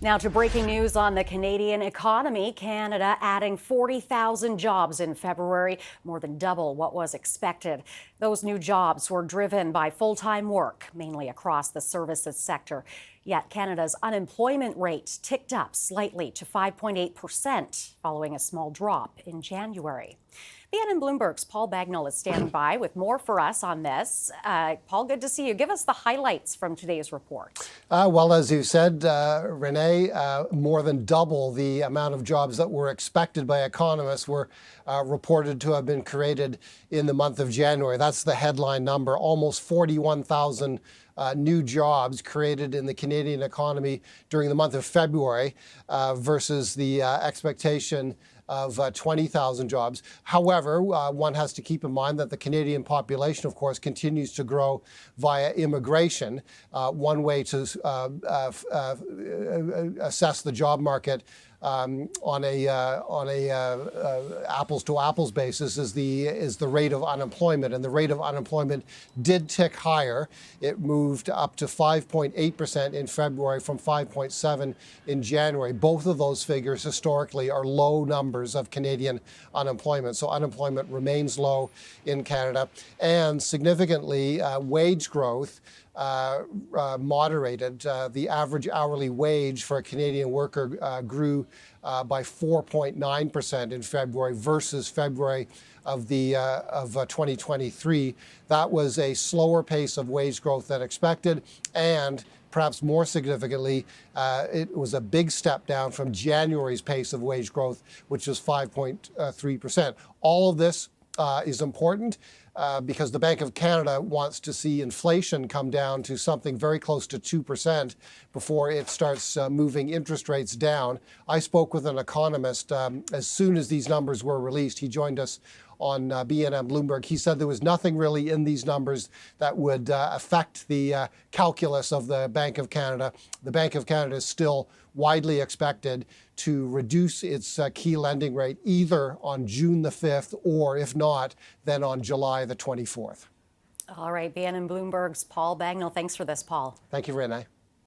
Now to breaking news on the Canadian economy. Canada adding 40,000 jobs in February, more than double what was expected. Those new jobs were driven by full-time work, mainly across the services sector. Yet Canada's unemployment rate ticked up slightly to 5.8%, following a small drop in January. BNN Bloomberg's Paul Bagnell is standing by with more for us on this. Paul, good to see you. Give us the highlights from today's report. Well, as you said, Renee, more than double the amount of jobs that were expected by economists were reported to have been created in the month of January. That's the headline number. Almost 41,000 new jobs created in the Canadian economy during the month of February versus the expectation of 20,000 jobs. However, one has to keep in mind that the Canadian population, of course, continues to grow via immigration. One way to assess the job market on a apples to apples basis is the rate of unemployment, and the rate of unemployment did tick higher. It moved up to 5.8% in February from 5.7% in January. Both of those figures historically are low numbers of Canadian unemployment. So unemployment remains low in Canada, and significantly wage growth moderated. The average hourly wage for a Canadian worker grew by 4.9% in February versus February of 2023. That was a slower pace of wage growth than expected, and perhaps more significantly, it was a big step down from January's pace of wage growth, which was 5.3%. All of this is important because the Bank of Canada wants to see inflation come down to something very close to 2% before it starts moving interest rates down. I spoke with an economist as soon as these numbers were released. He joined us on BNN Bloomberg. He said there was nothing really in these numbers that would affect the calculus of the Bank of Canada. The Bank of Canada is still widely expected to reduce its key lending rate either on June the 5th or, if not, then on July the 24th. All right, BNN Bloomberg's Paul Bagnell. Thanks for this, Paul. Thank you, Renee.